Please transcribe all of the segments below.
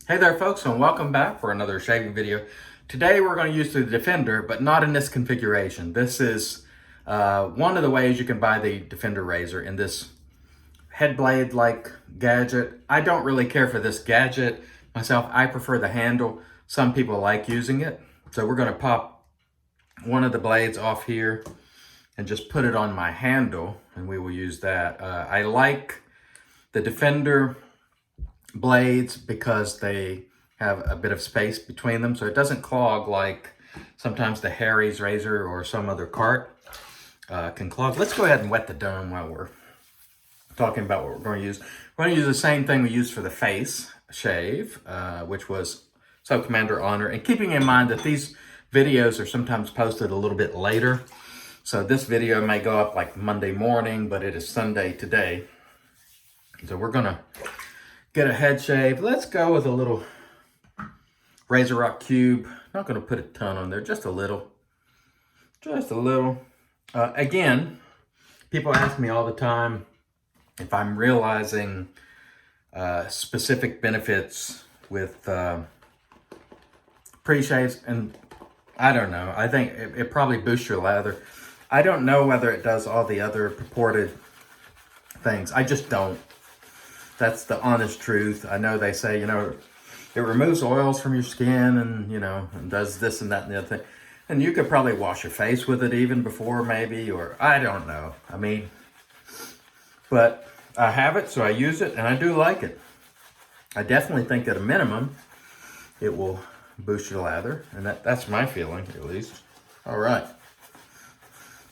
Hey there folks, and welcome back for another shaving video. Today we're going to use the Defender, but not in this configuration. This is one of the ways you can buy the Defender razor in this head blade like gadget. I don't really care for this gadget myself. I prefer the handle. Some people like using it. So we're going to pop one of the blades off here and just put it on my handle, and we will use that. I like the Defender blades because they have a bit of space between them, so it doesn't clog like sometimes the Harry's razor or some other cart can clog. Let's go ahead and wet the dome while we're talking about what we're going to use. We're going to use the same thing we used for the face shave, which was Sub Commander Honor, and keeping in mind that these videos are sometimes posted a little bit later. So this video may go up like Monday morning, but it is Sunday today. So we're gonna get a head shave. Let's go with a little RzR cube. Not gonna put a ton on there, just a little. Just a little. Again, people ask me all the time if I'm realizing specific benefits with pre-shaves, and I don't know. I think it probably boosts your lather. I don't know whether it does all the other purported things. I just don't. That's the honest truth. I know they say, it removes oils from your skin and, and does this and that and the other thing. And you could probably wash your face with it even before maybe, or I don't know. But I have it, so I use it, and I do like it. I definitely think at a minimum, it will boost your lather, and that's my feeling, at least. All right.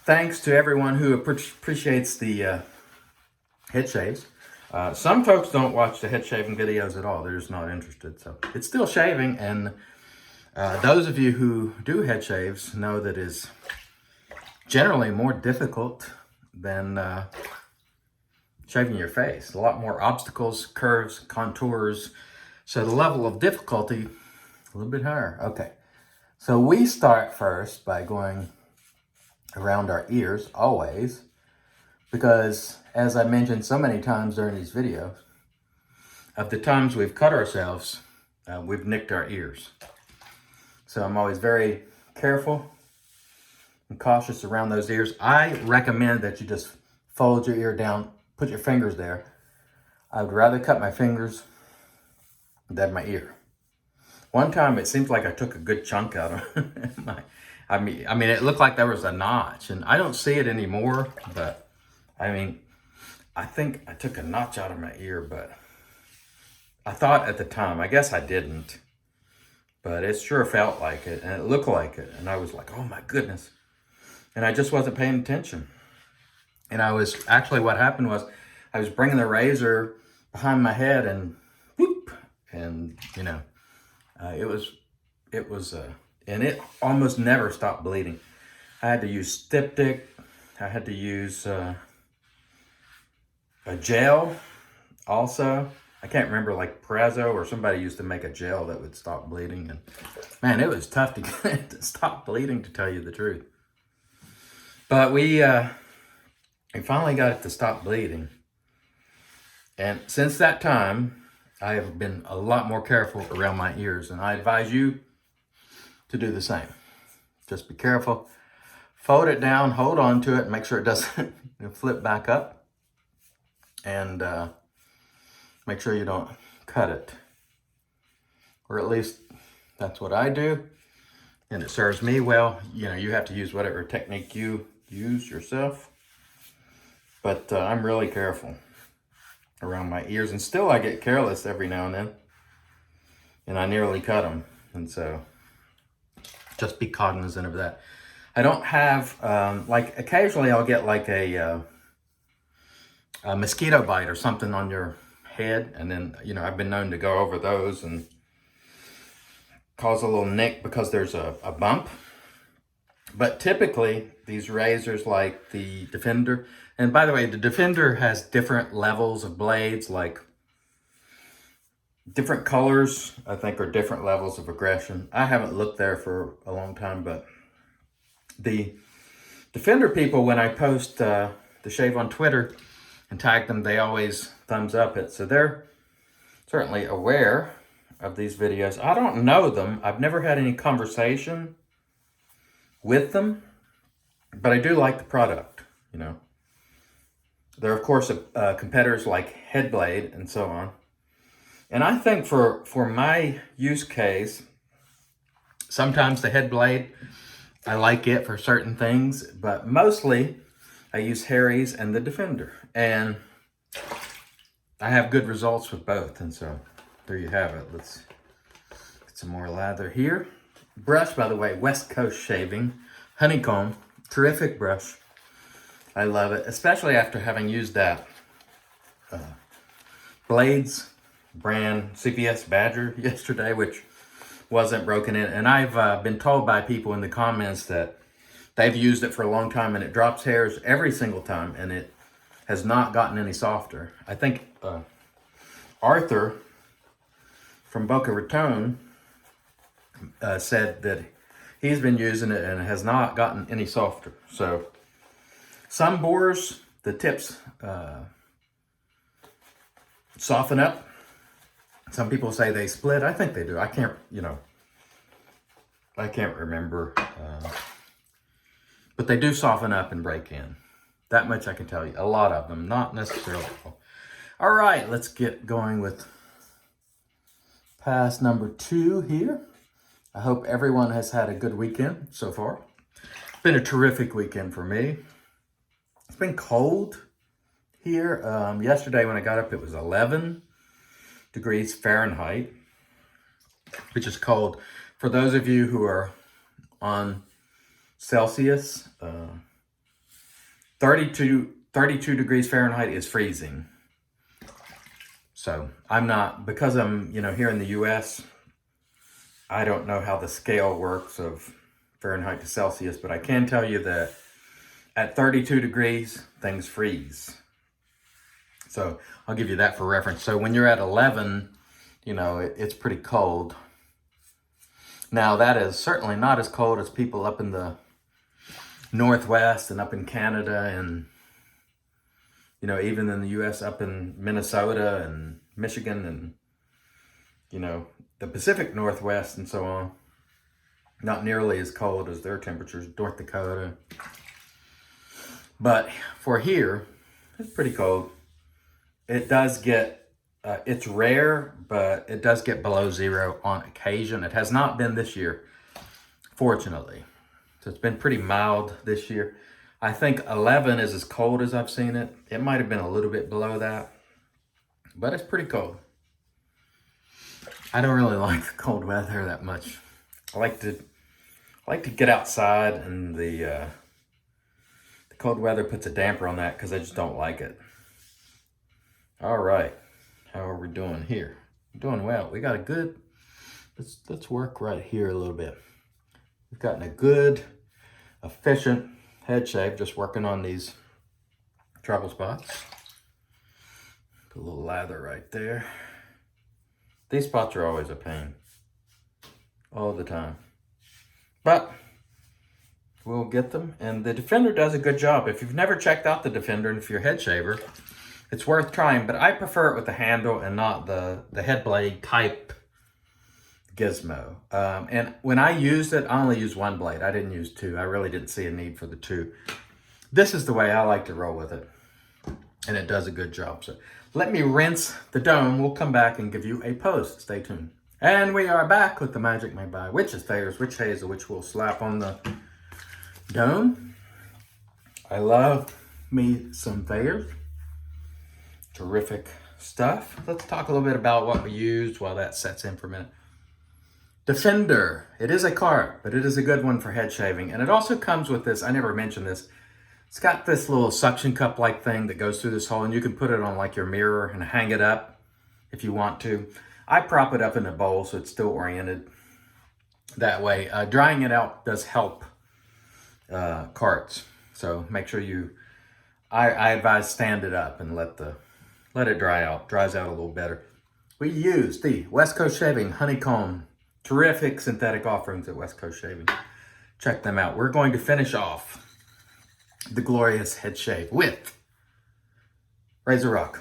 Thanks to everyone who appreciates the head shaves. Some folks don't watch the head shaving videos at all. They're just not interested. So it's still shaving, and those of you who do head shaves know that it's generally more difficult than shaving your face. A lot more obstacles, curves, contours. So the level of difficulty a little bit higher. Okay, so we start first by going around our ears, always, because as I mentioned so many times during these videos, of the times we've cut ourselves, we've nicked our ears. So I'm always very careful and cautious around those ears. I recommend that you just fold your ear down, put your fingers there. I would rather cut my fingers than my ear. One time it seems like I took a good chunk out of my, I mean, it looked like there was a notch, and I don't see it anymore, but I think I took a notch out of my ear, but I thought at the time, I guess I didn't, but it sure felt like it, and it looked like it, and I was like, oh my goodness, and I just wasn't paying attention. And what happened was, I was bringing the razor behind my head, and whoop, and and it almost never stopped bleeding. I had to use styptic. I had to use a gel also. I can't remember, like Prezzo or somebody used to make a gel that would stop bleeding. And man, it was tough to get it to stop bleeding, to tell you the truth. But we finally got it to stop bleeding. And since that time, I have been a lot more careful around my ears, and I advise you to do the same. Just be careful. Fold it down, hold on to it, make sure it doesn't flip back up, and make sure you don't cut it. Or at least that's what I do, and it serves me well. You have to use whatever technique you use yourself, but I'm really careful around my ears, and still I get careless every now and then, and I nearly cut them, and so just be cognizant of that. I don't have, occasionally I'll get like a mosquito bite or something on your head, and then, I've been known to go over those and cause a little nick because there's a bump. But typically, these razors like the Defender, and by the way, the Defender has different levels of blades, like different colors, I think, are different levels of aggression. I haven't looked there for a long time, but the Defender people, when I post the shave on Twitter and tag them, they always thumbs up it. So they're certainly aware of these videos. I don't know them. I've never had any conversation with them, but I do like the product, you know. There are, of course, competitors like Headblade and so on. And I think for my use case, sometimes the Headblade, I like it for certain things, but mostly I use Harry's and the Defender. And I have good results with both. And so there you have it. Let's get some more lather here. Brush, by the way, West Coast Shaving, Honeycomb, terrific brush. I love it, especially after having used that Blades brand CPS Badger yesterday, which wasn't broken in. And I've been told by people in the comments that they've used it for a long time and it drops hairs every single time and it has not gotten any softer. I think Arthur from Boca Raton said that he's been using it and it has not gotten any softer. So some borers, the tips soften up. Some people say they split. I think they do. I can't remember. But they do soften up and break in. That much I can tell you. A lot of them, not necessarily all. All right, let's get going with pass number 2 here. I hope everyone has had a good weekend so far. It's been a terrific weekend for me. It's been cold here. Yesterday when I got up, it was 11 degrees Fahrenheit, which is cold. For those of you who are on Celsius, 32 degrees Fahrenheit is freezing. So I'm not, because I'm, here in the US, I don't know how the scale works of Fahrenheit to Celsius, but I can tell you that at 32 degrees, things freeze. So I'll give you that for reference. So when you're at 11, it's pretty cold. Now that is certainly not as cold as people up in the Northwest and up in Canada and, even in the US, up in Minnesota and Michigan and, the Pacific Northwest and so on. Not nearly as cold as their temperatures, North Dakota. But for here, it's pretty cold. It does get, it's rare, but it does get below 0 on occasion. It has not been this year, fortunately. So it's been pretty mild this year. I think 11 is as cold as I've seen it. It might have been a little bit below that, but it's pretty cold. I don't really like the cold weather that much. I like to get outside, and the cold weather puts a damper on that because I just don't like it. All right, how are we doing here? We're doing well. We got a good, let's work right here a little bit. We've gotten a good, efficient head shave, just working on these trouble spots. Put a little lather right there. These spots are always a pain, all the time. But we'll get them, and the Defender does a good job. If you've never checked out the Defender, and if you're a head shaver, it's worth trying, but I prefer it with the handle and not the head blade type gizmo. And when I used it, I only used 1 blade. I didn't use 2. I really didn't see a need for the 2. This is the way I like to roll with it, and it does a good job. So let me rinse the dome. We'll come back and give you a post. Stay tuned. And we are back with the magic made by Witch's Thayers, Witch Hazel, which we'll slap on the dome. I love me some Thayers. Terrific stuff. Let's talk a little bit about what we used while that sets in for a minute. Defender. It is a cart, but it is a good one for head shaving. And it also comes with this, I never mentioned this, it's got this little suction cup like thing that goes through this hole, and you can put it on like your mirror and hang it up if you want to. I prop it up in a bowl so it's still oriented that way. Drying it out does help carts. So make sure I advise stand it up and let it dry out. Dries out a little better. We used the West Coast Shaving Honeycomb. Terrific synthetic offerings at West Coast Shaving. Check them out. We're going to finish off the glorious head shave with RzR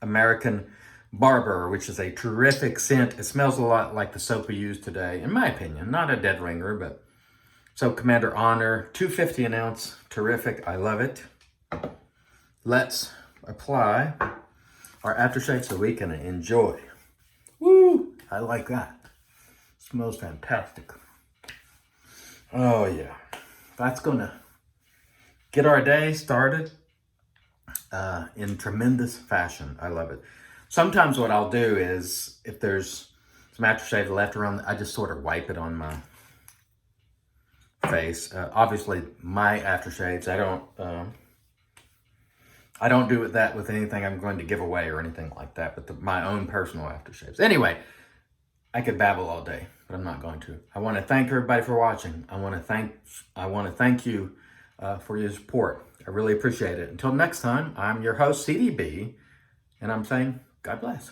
American Barber, which is a terrific scent. It smells a lot like the soap we use today, in my opinion. Not a dead ringer, but Soap Commander Honor, $2.50 an ounce. Terrific. I love it. Let's apply our aftershave so we can enjoy. Woo! I like that. Smells fantastic. Oh yeah. That's gonna get our day started in tremendous fashion. I love it. Sometimes what I'll do is, if there's some aftershave left around, I just sort of wipe it on my face. Obviously, my aftershaves, I don't do that with anything I'm going to give away or anything like that, but my own personal aftershaves. Anyway, I could babble all day, but I'm not going to. I want to thank everybody for watching. I want to thank you for your support. I really appreciate it. Until next time, I'm your host, CDB, and I'm saying God bless.